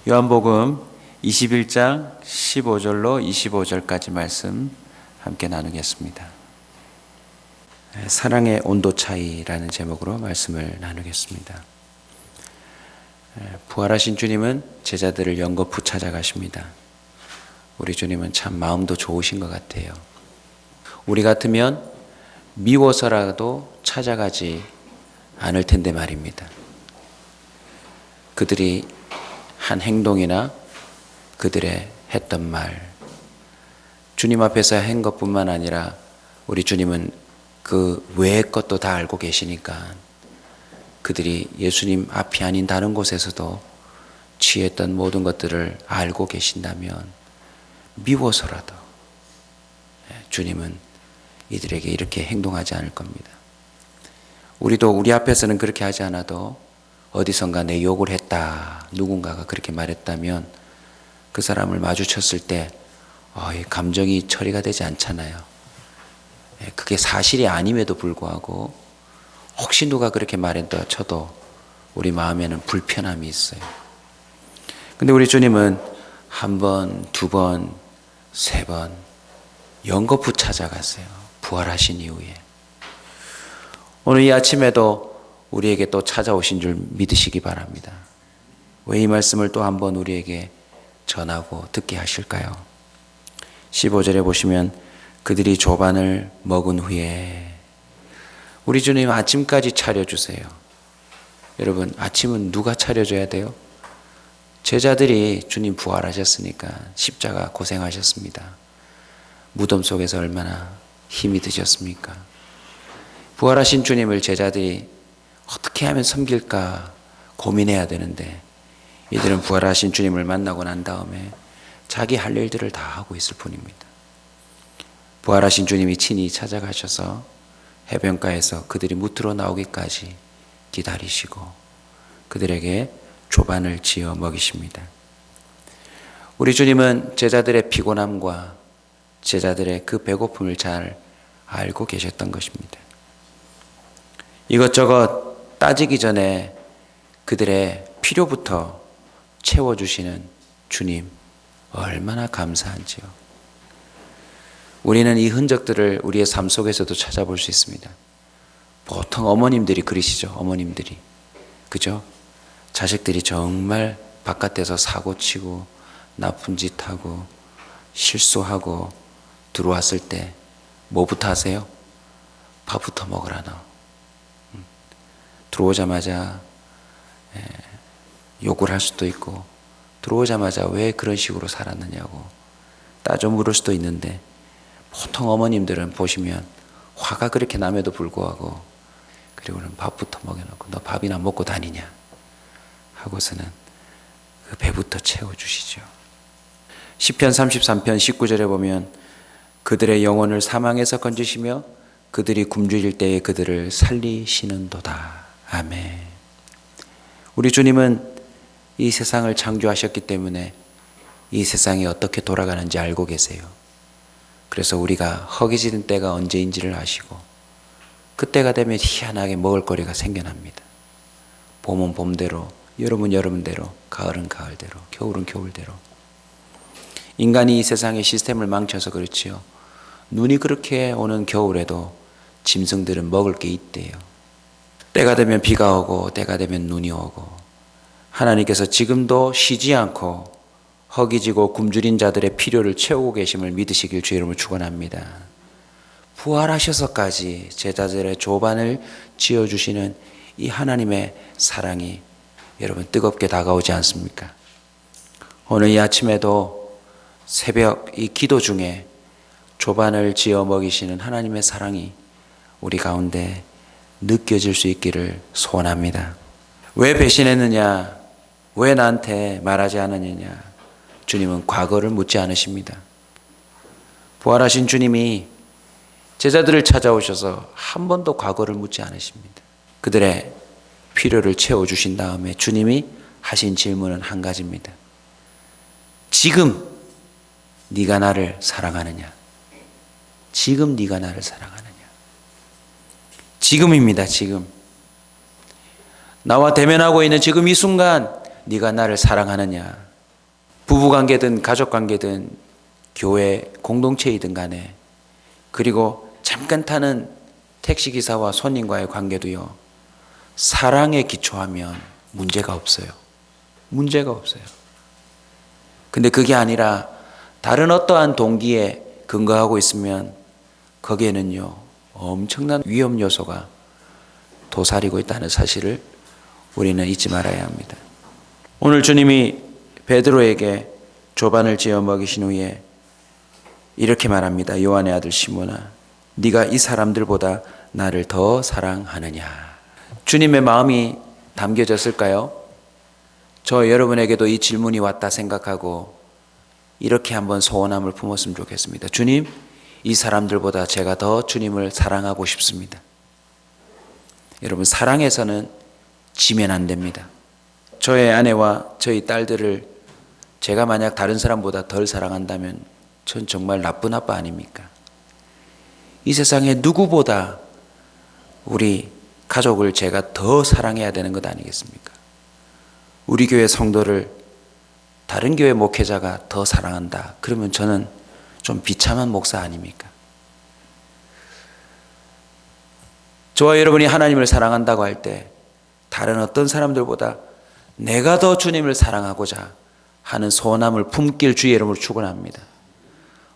요한복음 21장 15절로 25절까지 말씀 함께 나누겠습니다. 사랑의 온도 차이라는 제목으로 말씀을 나누겠습니다. 부활하신 주님은 제자들을 연거푸 찾아가십니다. 우리 주님은 참 마음도 좋으신 것 같아요. 우리 같으면 미워서라도 찾아가지 않을 텐데 말입니다. 그들이 한 행동이나 그들의 했던 말, 주님 앞에서 한 것뿐만 아니라 우리 주님은 그 외의 것도 다 알고 계시니까 그들이 예수님 앞이 아닌 다른 곳에서도 취했던 모든 것들을 알고 계신다면 미워서라도 주님은 이들에게 이렇게 행동하지 않을 겁니다. 우리도 우리 앞에서는 그렇게 하지 않아도 어디선가 내 욕을 했다, 누군가가 그렇게 말했다면 그 사람을 마주쳤을 때 감정이 처리가 되지 않잖아요. 그게 사실이 아님에도 불구하고 혹시 누가 그렇게 말했다 쳐도 우리 마음에는 불편함이 있어요. 근데 우리 주님은 한 번, 두 번, 세 번 연거푸 찾아갔어요. 부활하신 이후에. 오늘 이 아침에도 우리에게 또 찾아오신 줄 믿으시기 바랍니다. 왜 이 말씀을 또 한 번 우리에게 전하고 듣게 하실까요? 15절에 보시면 그들이 조반을 먹은 후에 우리 주님 아침까지 차려주세요. 여러분, 아침은 누가 차려줘야 돼요? 제자들이 주님 부활하셨으니까 십자가 고생하셨습니다. 무덤 속에서 얼마나 힘이 드셨습니까? 부활하신 주님을 제자들이 어떻게 하면 섬길까 고민해야 되는데 이들은 부활하신 주님을 만나고 난 다음에 자기 할 일들을 다 하고 있을 뿐입니다. 부활하신 주님이 친히 찾아가셔서 해변가에서 그들이 무트로 나오기까지 기다리시고 그들에게 조반을 지어 먹이십니다. 우리 주님은 제자들의 피곤함과 제자들의 그 배고픔을 잘 알고 계셨던 것입니다. 이것저것 따지기 전에 그들의 필요부터 채워주시는 주님 얼마나 감사한지요. 우리는 이 흔적들을 우리의 삶 속에서도 찾아볼 수 있습니다. 보통 어머님들이 그러시죠. 어머님들이. 그죠? 자식들이 정말 바깥에서 사고치고 나쁜 짓 하고 실수하고 들어왔을 때 뭐부터 하세요? 밥부터 먹으라 너. 들어오자마자 욕을 할 수도 있고 들어오자마자 왜 그런 식으로 살았느냐고 따져 물을 수도 있는데 보통 어머님들은 보시면 화가 그렇게 남에도 불구하고 그리고는 밥부터 먹여놓고 너 밥이나 먹고 다니냐 하고서는 그 배부터 채워주시죠. 시편 33편 19절에 보면 그들의 영혼을 사망에서 건지시며 그들이 굶주릴 때에 그들을 살리시는도다. 아멘. 우리 주님은 이 세상을 창조하셨기 때문에 이 세상이 어떻게 돌아가는지 알고 계세요. 그래서 우리가 허기지는 때가 언제인지를 아시고 그때가 되면 희한하게 먹을 거리가 생겨납니다. 봄은 봄대로, 여름은 여름대로, 가을은 가을대로, 겨울은 겨울대로. 인간이 이 세상의 시스템을 망쳐서 그렇지요. 눈이 그렇게 오는 겨울에도 짐승들은 먹을 게 있대요. 때가 되면 비가 오고 때가 되면 눈이 오고 하나님께서 지금도 쉬지 않고 허기지고 굶주린 자들의 필요를 채우고 계심을 믿으시길 주의 이름으로 축원합니다. 부활하셔서까지 제자들의 조반을 지어주시는 이 하나님의 사랑이 여러분 뜨겁게 다가오지 않습니까? 오늘 이 아침에도 새벽 이 기도 중에 조반을 지어 먹이시는 하나님의 사랑이 우리 가운데 느껴질 수 있기를 소원합니다. 왜 배신했느냐? 왜 나한테 말하지 않았느냐? 주님은 과거를 묻지 않으십니다. 부활하신 주님이 제자들을 찾아오셔서 한 번도 과거를 묻지 않으십니다. 그들의 필요를 채워주신 다음에 주님이 하신 질문은 한 가지입니다. 지금 네가 나를 사랑하느냐? 지금 네가 나를 사랑하느냐? 지금입니다. 지금. 나와 대면하고 있는 지금 이 순간 네가 나를 사랑하느냐. 부부관계든 가족관계든 교회 공동체이든 간에, 그리고 잠깐 타는 택시기사와 손님과의 관계도요, 사랑에 기초하면 문제가 없어요. 문제가 없어요. 근데 그게 아니라 다른 어떠한 동기에 근거하고 있으면 거기에는요, 엄청난 위험 요소가 도사리고 있다는 사실을 우리는 잊지 말아야 합니다. 오늘 주님이 베드로에게 조반을 지어 먹이신 후에 이렇게 말합니다. 요한의 아들 시몬아, 네가 이 사람들보다 나를 더 사랑하느냐. 주님의 마음이 담겨졌을까요? 저 여러분에게도 이 질문이 왔다 생각하고 이렇게 한번 소원함을 품었으면 좋겠습니다. 주님, 이 사람들보다 제가 더 주님을 사랑하고 싶습니다. 여러분, 사랑에서는 지면 안 됩니다. 저의 아내와 저희 딸들을 제가 만약 다른 사람보다 덜 사랑한다면 전 정말 나쁜 아빠 아닙니까? 이 세상에 누구보다 우리 가족을 제가 더 사랑해야 되는 것 아니겠습니까? 우리 교회 성도를 다른 교회 목회자가 더 사랑한다. 그러면 저는 좀 비참한 목사 아닙니까? 저와 여러분이 하나님을 사랑한다고 할 때 다른 어떤 사람들보다 내가 더 주님을 사랑하고자 하는 소원함을 품길 주의 이름으로 축원합니다.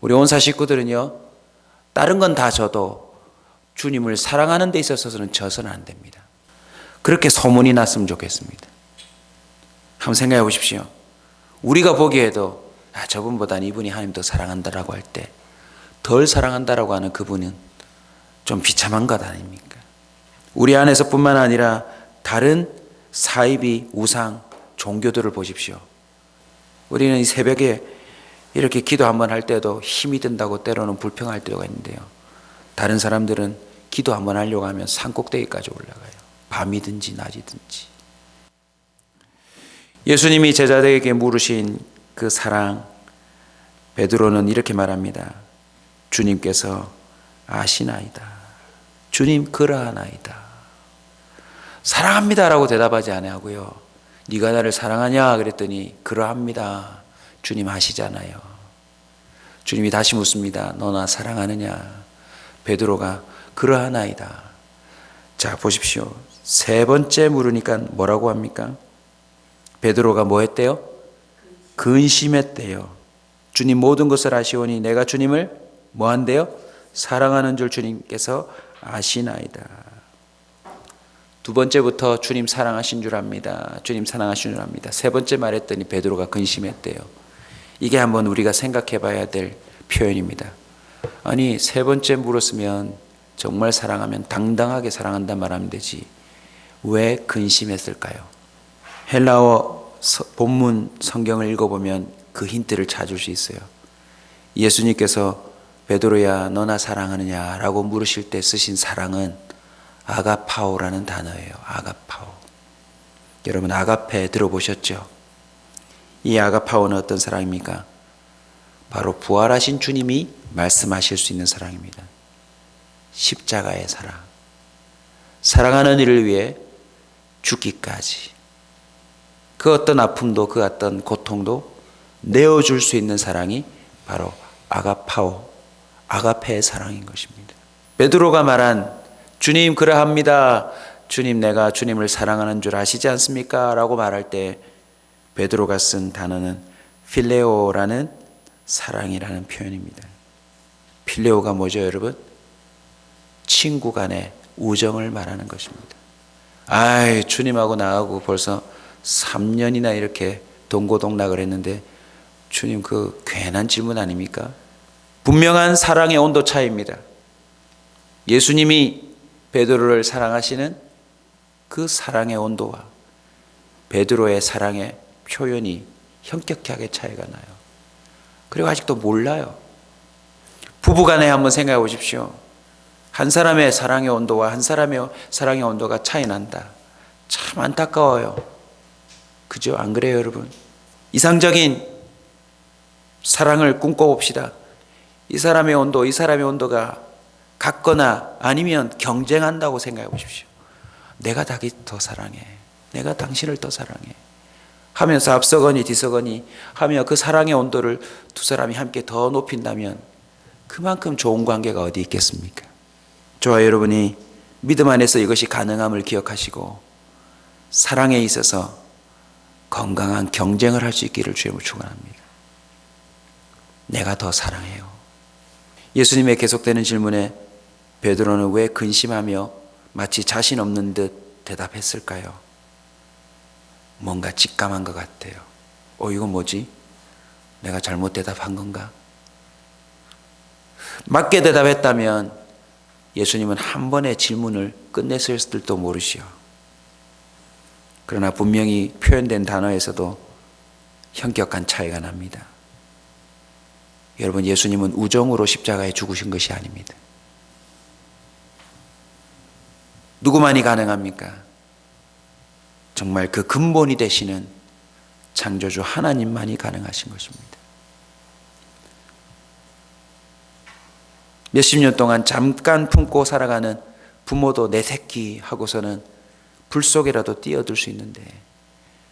우리 온사 식구들은요, 다른 건 다 져도 주님을 사랑하는 데 있어서는 져서는 안 됩니다. 그렇게 소문이 났으면 좋겠습니다. 한번 생각해 보십시오. 우리가 보기에도 저분보다는 이분이 하나님 더 사랑한다라고 할 때 덜 사랑한다라고 하는 그분은 좀 비참한 것 아닙니까? 우리 안에서뿐만 아니라 다른 사이비, 우상, 종교들을 보십시오. 우리는 이 새벽에 이렇게 기도 한번 할 때도 힘이 든다고 때로는 불평할 때가 있는데요, 다른 사람들은 기도 한번 하려고 하면 산꼭대기까지 올라가요. 밤이든지 낮이든지. 예수님이 제자들에게 물으신 그 사랑, 베드로는 이렇게 말합니다. 주님께서 아시나이다. 주님 그러하나이다. 사랑합니다라고 대답하지 아니하고요, 네가 나를 사랑하냐 그랬더니 그러합니다. 주님 아시잖아요. 주님이 다시 묻습니다. 너 나 사랑하느냐? 베드로가 그러하나이다. 자, 보십시오. 세 번째 물으니까 뭐라고 합니까? 베드로가 뭐 했대요? 근심했대요. 주님 모든 것을 아시오니 내가 주님을 뭐 한대요? 사랑하는 줄 주님께서 아시나이다. 두 번째부터 주님 사랑하신 줄 압니다. 주님 사랑하신 줄 압니다. 세 번째 말했더니 베드로가 근심했대요. 이게 한번 우리가 생각해 봐야 될 표현입니다. 아니, 세 번째 물었으면 정말 사랑하면 당당하게 사랑한다 말하면 되지 왜 근심했을까요? 헬라어 본문 성경을 읽어보면 그 힌트를 찾을 수 있어요. 예수님께서 베드로야 너나 사랑하느냐 라고 물으실 때 쓰신 사랑은 아가파오라는 단어예요. 아가파오. 여러분 아가페 들어보셨죠? 이 아가파오는 어떤 사랑입니까? 바로 부활하신 주님이 말씀하실 수 있는 사랑입니다. 십자가의 사랑. 사랑하는 이를 위해 죽기까지. 그 어떤 아픔도 그 어떤 고통도 내어줄 수 있는 사랑이 바로 아가파오, 아가페의 사랑인 것입니다. 베드로가 말한 주님 그러합니다. 주님 내가 주님을 사랑하는 줄 아시지 않습니까? 라고 말할 때 베드로가 쓴 단어는 필레오라는 사랑이라는 표현입니다. 필레오가 뭐죠 여러분? 친구 간의 우정을 말하는 것입니다. 아이 주님하고 나하고 벌써 3년이나 이렇게 동고동락을 했는데 주님 그 괜한 질문 아닙니까? 분명한 사랑의 온도 차이입니다. 예수님이 베드로를 사랑하시는 그 사랑의 온도와 베드로의 사랑의 표현이 현격하게 차이가 나요. 그리고 아직도 몰라요. 부부간에 한번 생각해 보십시오. 한 사람의 사랑의 온도와 한 사람의 사랑의 온도가 차이 난다. 참 안타까워요. 그죠? 안 그래요 여러분? 이상적인 사랑을 꿈꿔봅시다. 이 사람의 온도, 이 사람의 온도가 같거나 아니면 경쟁한다고 생각해 보십시오. 내가 더 사랑해. 내가 당신을 더 사랑해. 하면서 앞서거니 뒤서거니 하며 그 사랑의 온도를 두 사람이 함께 더 높인다면 그만큼 좋은 관계가 어디 있겠습니까? 저와 여러분이 믿음 안에서 이것이 가능함을 기억하시고 사랑에 있어서 건강한 경쟁을 할 수 있기를 주님을 축원합니다. 내가 더 사랑해요. 예수님의 계속되는 질문에 베드로는 왜 근심하며 마치 자신 없는 듯 대답했을까요? 뭔가 직감한 것 같아요. 이건 뭐지? 내가 잘못 대답한 건가? 맞게 대답했다면 예수님은 한 번의 질문을 끝냈을지도 모르시오. 그러나 분명히 표현된 단어에서도 현격한 차이가 납니다. 여러분, 예수님은 우정으로 십자가에 죽으신 것이 아닙니다. 누구만이 가능합니까? 정말 그 근본이 되시는 창조주 하나님만이 가능하신 것입니다. 몇십 년 동안 잠깐 품고 살아가는 부모도 내 새끼 하고서는 불 속에라도 뛰어들 수 있는데,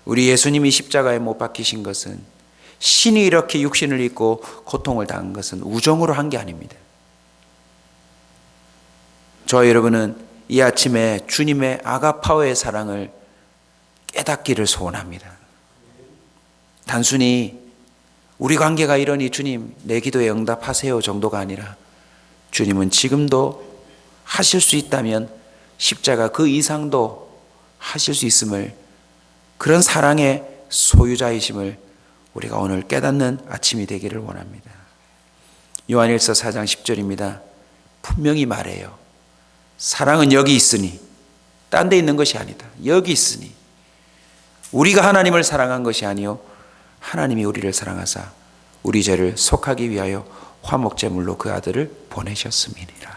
우리 예수님이 십자가에 못 박히신 것은, 신이 이렇게 육신을 입고 고통을 당한 것은 우정으로 한 게 아닙니다. 저와 여러분은 이 아침에 주님의 아가파오의 사랑을 깨닫기를 소원합니다. 단순히 우리 관계가 이러니 주님 내 기도에 응답하세요 정도가 아니라, 주님은 지금도 하실 수 있다면 십자가 그 이상도 하실 수 있음을, 그런 사랑의 소유자이심을 우리가 오늘 깨닫는 아침이 되기를 원합니다. 요한일서 4장 10절입니다. 분명히 말해요. 사랑은 여기 있으니, 딴 데 있는 것이 아니다. 여기 있으니, 우리가 하나님을 사랑한 것이 아니요 하나님이 우리를 사랑하사 우리 죄를 속하기 위하여 화목제물로 그 아들을 보내셨음이니라.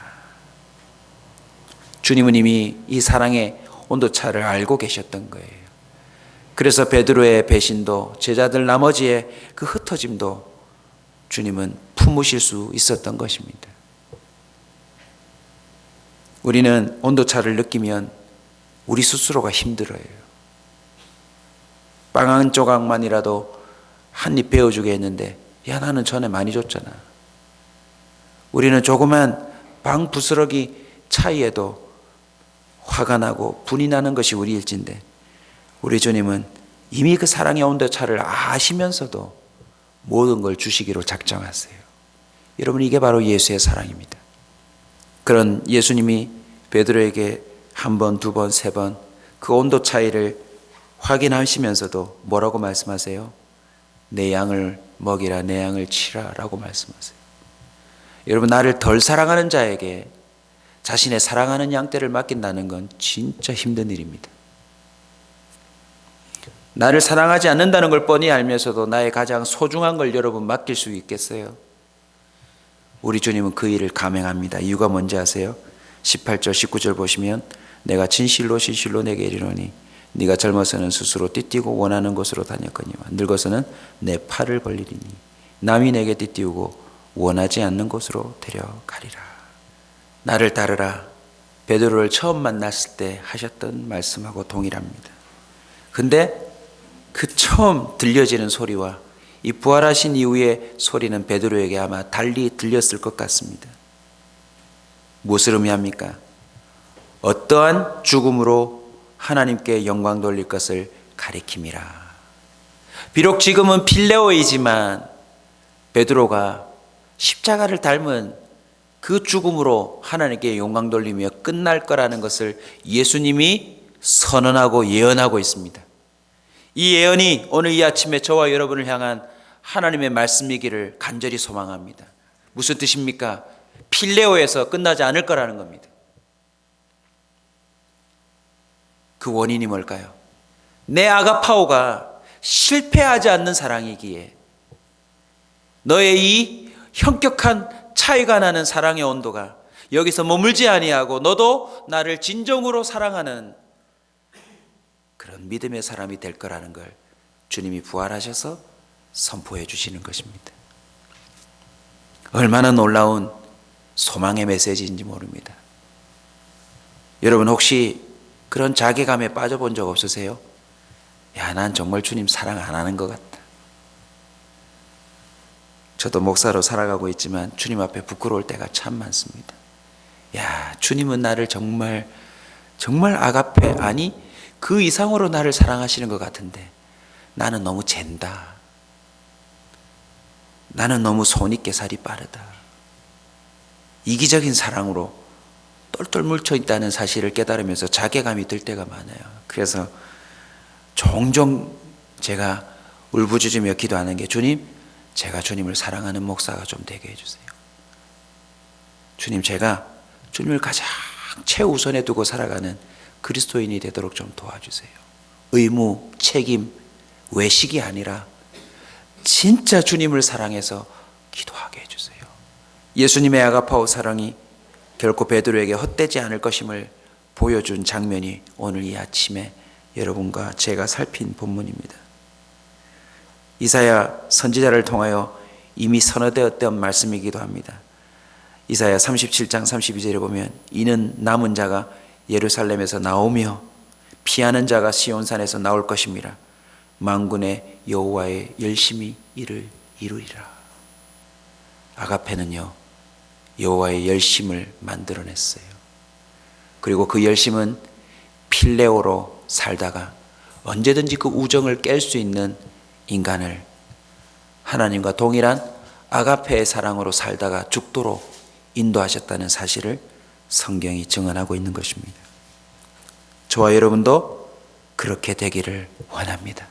주님은 이미 이 사랑의 온도차를 알고 계셨던 거예요. 그래서 베드로의 배신도, 제자들 나머지의 그 흩어짐도 주님은 품으실 수 있었던 것입니다. 우리는 온도차를 느끼면 우리 스스로가 힘들어요. 빵 한 조각만이라도 한 입 베어주게 했는데, 야 나는 전에 많이 줬잖아. 우리는 조그만 빵 부스러기 차이에도 화가 나고 분이 나는 것이 우리 일진데, 우리 주님은 이미 그 사랑의 온도차를 아시면서도 모든 걸 주시기로 작정하세요. 여러분, 이게 바로 예수의 사랑입니다. 그런 예수님이 베드로에게 한 번, 두 번, 세 번 그 온도 차이를 확인하시면서도 뭐라고 말씀하세요? 내 양을 먹이라, 내 양을 치라 라고 말씀하세요. 여러분, 나를 덜 사랑하는 자에게 자신의 사랑하는 양떼를 맡긴다는 건 진짜 힘든 일입니다. 나를 사랑하지 않는다는 걸 뻔히 알면서도 나의 가장 소중한 걸 여러분 맡길 수 있겠어요? 우리 주님은 그 일을 감행합니다. 이유가 뭔지 아세요? 18절 19절 보시면, 내가 진실로 진실로 내게 이르노니 네가 젊어서는 스스로 띠띠고 원하는 곳으로 다녔거니와 늙어서는 내 팔을 벌리리니 남이 내게 띠띠우고 원하지 않는 곳으로 데려가리라. 나를 따르라. 베드로를 처음 만났을 때 하셨던 말씀하고 동일합니다. 근데 그 처음 들려지는 소리와 이 부활하신 이후의 소리는 베드로에게 아마 달리 들렸을 것 같습니다. 무엇을 의미합니까? 어떠한 죽음으로 하나님께 영광 돌릴 것을 가리킴이라. 비록 지금은 필레오이지만 베드로가 십자가를 닮은 그 죽음으로 하나님께 영광 돌리며 끝날 거라는 것을 예수님이 선언하고 예언하고 있습니다. 이 예언이 오늘 이 아침에 저와 여러분을 향한 하나님의 말씀이기를 간절히 소망합니다. 무슨 뜻입니까? 필레오에서 끝나지 않을 거라는 겁니다. 그 원인이 뭘까요? 내 아가파오가 실패하지 않는 사랑이기에 너의 이 현격한 차이가 나는 사랑의 온도가 여기서 머물지 아니하고 너도 나를 진정으로 사랑하는 그런 믿음의 사람이 될 거라는 걸 주님이 부활하셔서 선포해 주시는 것입니다. 얼마나 놀라운 소망의 메시지인지 모릅니다. 여러분 혹시 그런 자괴감에 빠져본 적 없으세요? 야, 난 정말 주님 사랑 안 하는 것 같다. 저도 목사로 살아가고 있지만 주님 앞에 부끄러울 때가 참 많습니다. 야, 주님은 나를 정말 아가페, 아니 그 이상으로 나를 사랑하시는 것 같은데 나는 너무 잰다. 나는 너무 손익계살이 빠르다. 이기적인 사랑으로 똘똘 뭉쳐 있다는 사실을 깨달으면서 자괴감이 들 때가 많아요. 그래서 종종 제가 울부짖으며 기도하는 게, 주님, 제가 주님을 사랑하는 목사가 좀 되게 해주세요. 주님, 제가 주님을 가장 최우선에 두고 살아가는 그리스도인이 되도록 좀 도와주세요. 의무, 책임, 외식이 아니라 진짜 주님을 사랑해서 기도하게 해주세요. 예수님의 아가파오 사랑이 결코 베드로에게 헛되지 않을 것임을 보여준 장면이 오늘 이 아침에 여러분과 제가 살핀 본문입니다. 이사야 선지자를 통하여 이미 선언되었던 말씀이기도 합니다. 이사야 37장 32절에 보면 이는 남은 자가 예루살렘에서 나오며 피하는 자가 시온산에서 나올 것임이라. 만군의 여호와의 열심히 이를 이루리라. 아가페는요, 여호와의 열심을 만들어냈어요. 그리고 그 열심은 필레오로 살다가 언제든지 그 우정을 깰 수 있는 인간을 하나님과 동일한 아가페의 사랑으로 살다가 죽도록 인도하셨다는 사실을 성경이 증언하고 있는 것입니다. 저와 여러분도 그렇게 되기를 원합니다.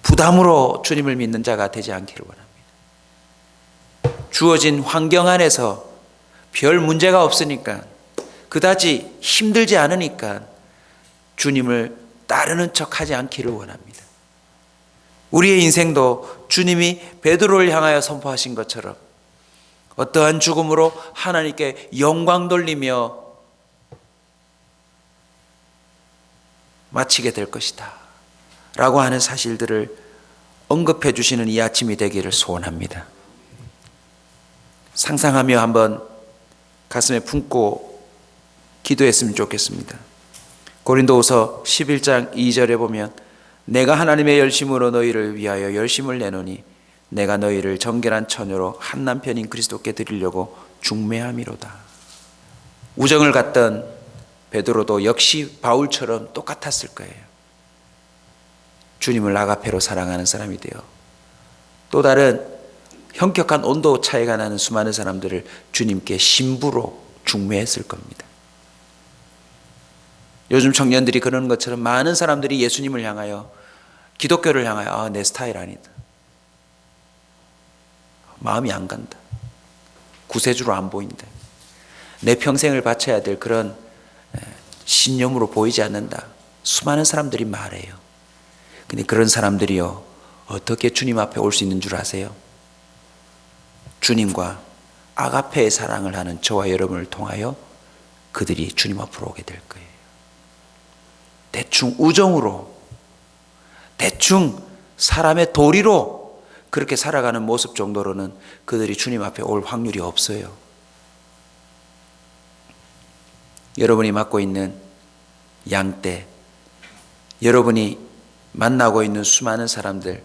부담으로 주님을 믿는 자가 되지 않기를 원합니다. 주어진 환경 안에서 별 문제가 없으니까, 그다지 힘들지 않으니까 주님을 따르는 척하지 않기를 원합니다. 우리의 인생도 주님이 베드로를 향하여 선포하신 것처럼 어떠한 죽음으로 하나님께 영광 돌리며 마치게 될 것이다 라고 하는 사실들을 언급해 주시는 이 아침이 되기를 소원합니다. 상상하며 한번 가슴에 품고 기도했으면 좋겠습니다. 고린도후서 11장 2절에 보면 내가 하나님의 열심으로 너희를 위하여 열심을 내노니 내가 너희를 정결한 처녀로 한 남편인 그리스도께 드리려고 중매함이로다. 우정을 갖던 베드로도 역시 바울처럼 똑같았을 거예요. 주님을 아가페로 사랑하는 사람이 되어 또 다른 현격한 온도 차이가 나는 수많은 사람들을 주님께 신부로 중매했을 겁니다. 요즘 청년들이 그러는 것처럼 많은 사람들이 예수님을 향하여, 기독교를 향하여 내 스타일 아니다, 마음이 안 간다, 구세주로 안 보인다, 내 평생을 바쳐야 될 그런 신념으로 보이지 않는다, 수많은 사람들이 말해요. 근데 그런 사람들이요, 어떻게 주님 앞에 올 수 있는 줄 아세요? 주님과 아가페의 사랑을 하는 저와 여러분을 통하여 그들이 주님 앞으로 오게 될 거예요. 대충 우정으로, 대충 사람의 도리로 그렇게 살아가는 모습 정도로는 그들이 주님 앞에 올 확률이 없어요. 여러분이 맡고 있는 양떼, 여러분이 만나고 있는 수많은 사람들,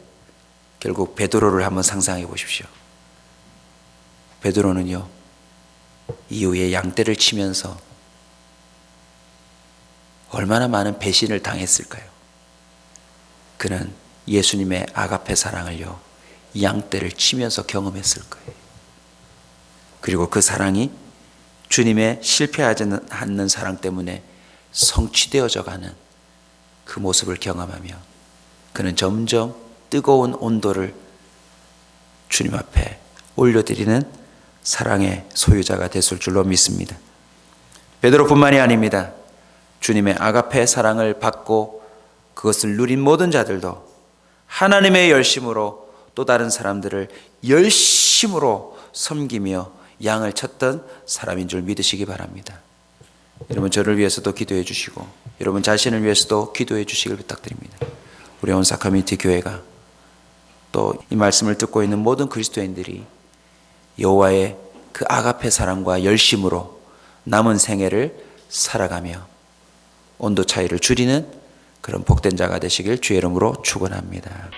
결국 베드로를 한번 상상해 보십시오. 베드로는요, 이후에 양떼를 치면서 얼마나 많은 배신을 당했을까요? 그는 예수님의 아가페 사랑을요, 양떼를 치면서 경험했을 거예요. 그리고 그 사랑이 주님의 실패하지 않는 사랑 때문에 성취되어져 가는 그 모습을 경험하며 그는 점점 뜨거운 온도를 주님 앞에 올려드리는 사랑의 소유자가 됐을 줄로 믿습니다. 베드로뿐만이 아닙니다. 주님의 아가페 사랑을 받고 그것을 누린 모든 자들도 하나님의 열심으로 또 다른 사람들을 열심으로 섬기며 양을 쳤던 사람인 줄 믿으시기 바랍니다. 여러분, 저를 위해서도 기도해 주시고 여러분 자신을 위해서도 기도해 주시길 부탁드립니다. 우리 온사 커뮤니티 교회가 또 이 말씀을 듣고 있는 모든 그리스도인들이 여호와의 그 아가페 사랑과 열심으로 남은 생애를 살아가며 온도 차이를 줄이는 그런 복된 자가 되시길 주의 이름으로 축원합니다.